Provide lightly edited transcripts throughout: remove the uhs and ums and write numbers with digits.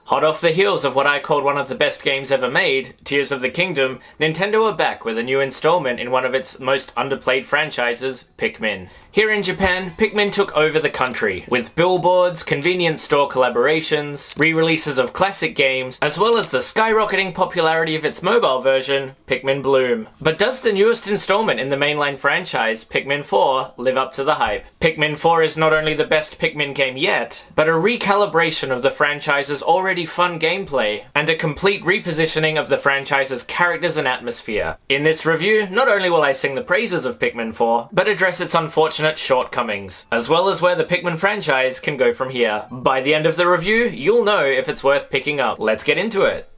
Hot off the heels of what I called one of the best games ever made, Tears of the Kingdom, Nintendo are back with a new installment in one of its most underplayed franchises, Pikmin. Here in Japan, Pikmin took over the country, with billboards, convenience store collaborations, re-releases of classic games, as well as the skyrocketing popularity of its mobile version, Pikmin Bloom. But does the newest installment in the mainline franchise, Pikmin 4, live up to the hype? Pikmin 4 is not only the best Pikmin game yet, but a recalibration of the franchise's already fun gameplay, and a complete repositioning of the franchise's characters and atmosphere. In this review, not only will I sing the praises of Pikmin 4, but address its unfortunate shortcomings, as well as where the Pikmin franchise can go from here. By the end of the review, you'll know if it's worth picking up. Let's get into it.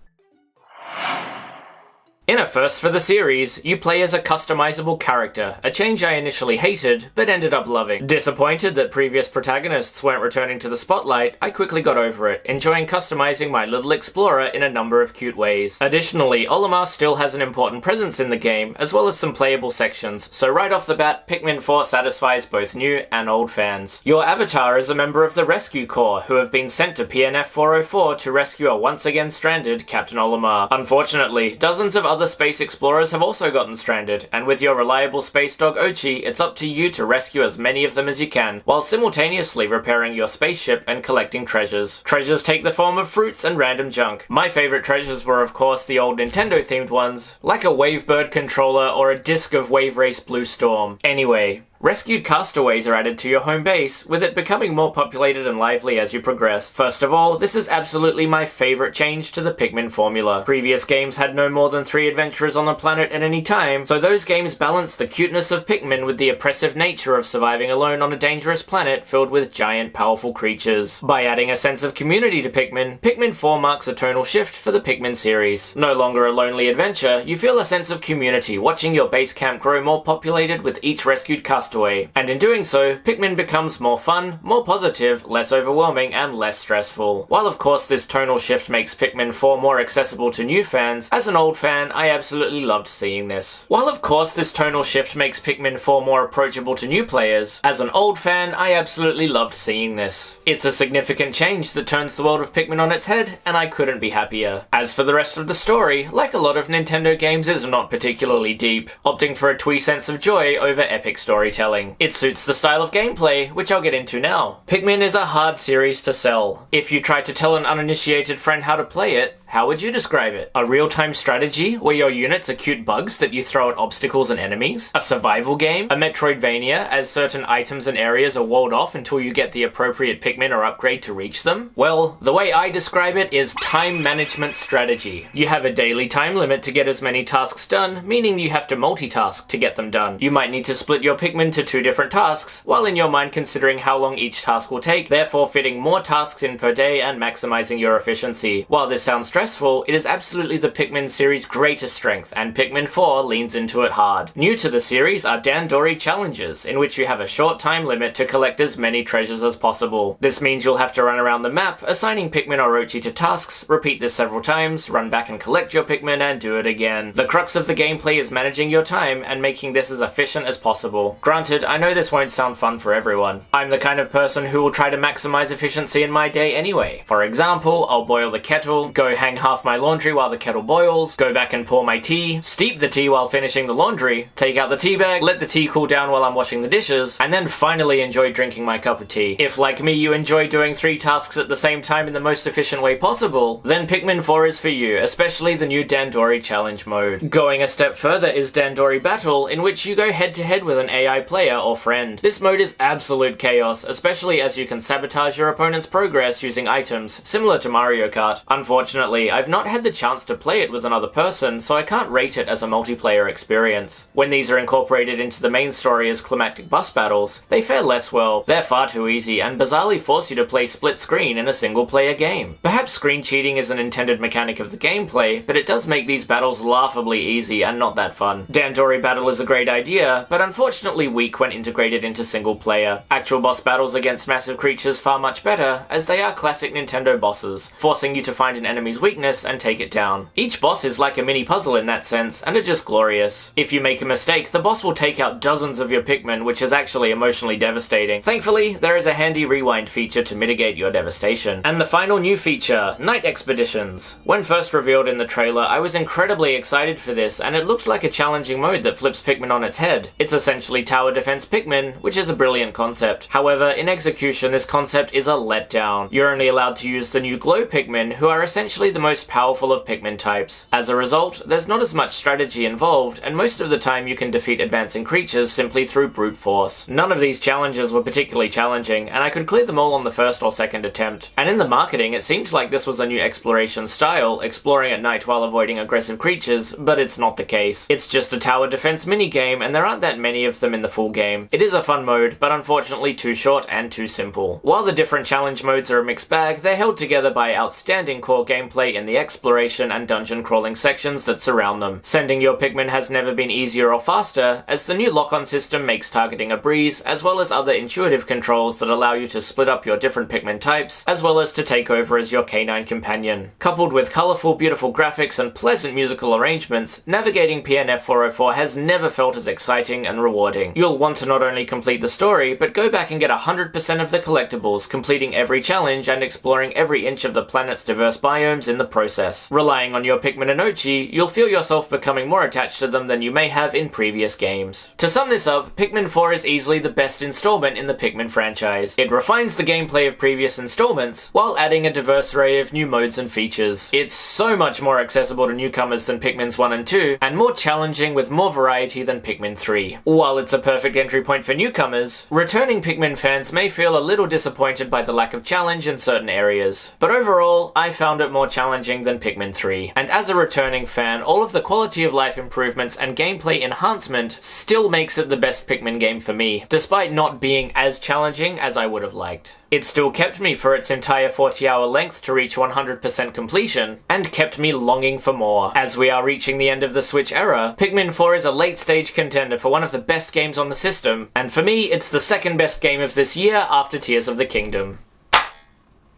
In a first for the series, you play as a customizable character, a change I initially hated, but ended up loving. Disappointed that previous protagonists weren't returning to the spotlight, I quickly got over it, enjoying customizing my little explorer in a number of cute ways. Additionally, Olimar still has an important presence in the game, as well as some playable sections, so right off the bat, Pikmin 4 satisfies both new and old fans. Your avatar is a member of the Rescue Corps, who have been sent to PNF 404 to rescue a once again stranded Captain Olimar. Unfortunately, dozens of other space explorers have also gotten stranded, and with your reliable space dog Ochi, it's up to you to rescue as many of them as you can, while simultaneously repairing your spaceship and collecting treasures. Treasures take the form of fruits and random junk. My favorite treasures were of course the old Nintendo themed ones, like a Wavebird controller or a disc of Wave Race Blue Storm. Anyway, rescued castaways are added to your home base, with it becoming more populated and lively as you progress. First of all, this is absolutely my favorite change to the Pikmin formula. Previous games had no more than 3 adventurers on the planet at any time, so those games balanced the cuteness of Pikmin with the oppressive nature of surviving alone on a dangerous planet filled with giant, powerful creatures. By adding a sense of community to Pikmin, Pikmin 4 marks a tonal shift for the Pikmin series. No longer a lonely adventure, you feel a sense of community, watching your base camp grow more populated with each rescued castaway. And in doing so, Pikmin becomes more fun, more positive, less overwhelming, and less stressful. While of course this tonal shift makes Pikmin 4 more accessible to new fans, as an old fan, I absolutely loved seeing this. While of course this tonal shift makes Pikmin 4 more approachable to new players, as an old fan, I absolutely loved seeing this. It's a significant change that turns the world of Pikmin on its head, and I couldn't be happier. As for the rest of the story, like a lot of Nintendo games, is not particularly deep, opting for a twee sense of joy over epic storytelling. It suits the style of gameplay, which I'll get into now. Pikmin is a hard series to sell. If you tried to tell an uninitiated friend how to play it, how would you describe it? A real-time strategy where your units are cute bugs that you throw at obstacles and enemies? A survival game? A Metroidvania, as certain items and areas are walled off until you get the appropriate Pikmin or upgrade to reach them? Well, the way I describe it is time management strategy. You have a daily time limit to get as many tasks done, meaning you have to multitask to get them done. You might need to split your Pikmin to 2 different tasks, while in your mind considering how long each task will take, therefore fitting more tasks in per day and maximizing your efficiency. While this sounds stressful, it is absolutely the Pikmin series' greatest strength, and Pikmin 4 leans into it hard. New to the series are Dandori challenges, in which you have a short time limit to collect as many treasures as possible. This means you'll have to run around the map, assigning Pikmin or Orochi to tasks, repeat this several times, run back and collect your Pikmin, and do it again. The crux of the gameplay is managing your time and making this as efficient as possible. Granted, I know this won't sound fun for everyone. I'm the kind of person who will try to maximize efficiency in my day anyway. For example, I'll boil the kettle, go hang half my laundry while the kettle boils, go back and pour my tea, steep the tea while finishing the laundry, take out the tea bag, let the tea cool down while I'm washing the dishes, and then finally enjoy drinking my cup of tea. If like me you enjoy doing 3 tasks at the same time in the most efficient way possible, then Pikmin 4 is for you, especially the new Dandori challenge mode. Going a step further is Dandori Battle, in which you go head to head with an AI player or friend. This mode is absolute chaos, especially as you can sabotage your opponent's progress using items, similar to Mario Kart. Unfortunately, I've not had the chance to play it with another person, so I can't rate it as a multiplayer experience. When these are incorporated into the main story as climactic bus battles, they fare less well. They're far too easy, and bizarrely force you to play split screen in a single player game. Perhaps screen cheating is an intended mechanic of the gameplay, but it does make these battles laughably easy and not that fun. Dandori Battle is a great idea, but unfortunately weak when integrated into single player. Actual boss battles against massive creatures far much better, as they are classic Nintendo bosses, forcing you to find an enemy's weakness and take it down. Each boss is like a mini puzzle in that sense, and are just glorious. If you make a mistake, the boss will take out dozens of your Pikmin, which is actually emotionally devastating. Thankfully, there is a handy rewind feature to mitigate your devastation. And the final new feature, Night Expeditions. When first revealed in the trailer, I was incredibly excited for this, and it looked like a challenging mode that flips Pikmin on its head. It's essentially tower defense Pikmin, which is a brilliant concept. However, in execution, this concept is a letdown. You're only allowed to use the new glow Pikmin, who are essentially the most powerful of Pikmin types. As a result, there's not as much strategy involved, and most of the time you can defeat advancing creatures simply through brute force. None of these challenges were particularly challenging, and I could clear them all on the first or second attempt. And in the marketing, it seems like this was a new exploration style, exploring at night while avoiding aggressive creatures, but it's not the case. It's just a tower defense minigame, and there aren't that many of them in the full game. It is a fun mode, but unfortunately too short and too simple. While the different challenge modes are a mixed bag, they're held together by outstanding core gameplay in the exploration and dungeon crawling sections that surround them. Sending your Pikmin has never been easier or faster, as the new lock-on system makes targeting a breeze, as well as other intuitive controls that allow you to split up your different Pikmin types, as well as to take over as your canine companion. Coupled with colourful, beautiful graphics and pleasant musical arrangements, navigating PNF 404 has never felt as exciting and rewarding. You'll want to not only complete the story, but go back and get 100% of the collectibles, completing every challenge and exploring every inch of the planet's diverse biomes in the process. Relying on your Pikmin and Ochi, you'll feel yourself becoming more attached to them than you may have in previous games. To sum this up, Pikmin 4 is easily the best installment in the Pikmin franchise. It refines the gameplay of previous installments, while adding a diverse array of new modes and features. It's so much more accessible to newcomers than Pikmin's 1 and 2, and more challenging with more variety than Pikmin 3. While it's a perfect entry point for newcomers, returning Pikmin fans may feel a little disappointed by the lack of challenge in certain areas. But overall, I found it more challenging than Pikmin 3. And as a returning fan, all of the quality of life improvements and gameplay enhancement still makes it the best Pikmin game for me, despite not being as challenging as I would have liked. It still kept me for its entire 40-hour length to reach 100% completion, and kept me longing for more. As we are reaching the end of the Switch era, Pikmin 4 is a late-stage contender for one of the best games on the system, and for me, it's the second best game of this year after Tears of the Kingdom.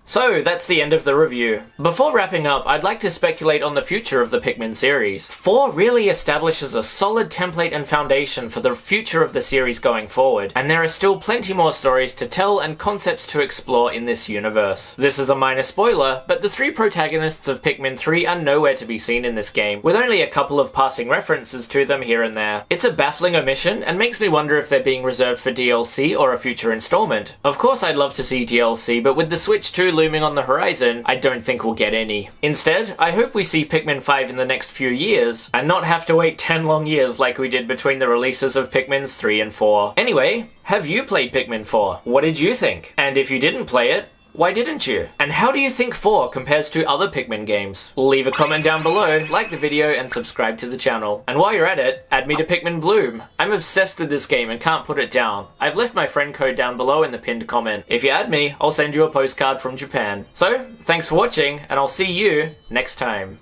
So, that's the end of the review. Before wrapping up, I'd like to speculate on the future of the Pikmin series. 4 really establishes a solid template and foundation for the future of the series going forward, and there are still plenty more stories to tell and concepts to explore in this universe. This is a minor spoiler, but the 3 protagonists of Pikmin 3 are nowhere to be seen in this game, with only a couple of passing references to them here and there. It's a baffling omission, and makes me wonder if they're being reserved for DLC or a future installment. Of course I'd love to see DLC, but with the Switch 2 looming on the horizon, I don't think we'll get any. Instead, I hope we see Pikmin 5 in the next few years, and not have to wait 10 long years like we did between the releases of Pikmin's 3 and 4. Anyway, have you played Pikmin 4? What did you think? And if you didn't play it, why didn't you? And how do you think 4 compares to other Pikmin games? Leave a comment down below, like the video, and subscribe to the channel. And while you're at it, add me to Pikmin Bloom. I'm obsessed with this game and can't put it down. I've left my friend code down below in the pinned comment. If you add me, I'll send you a postcard from Japan. So, thanks for watching, and I'll see you next time.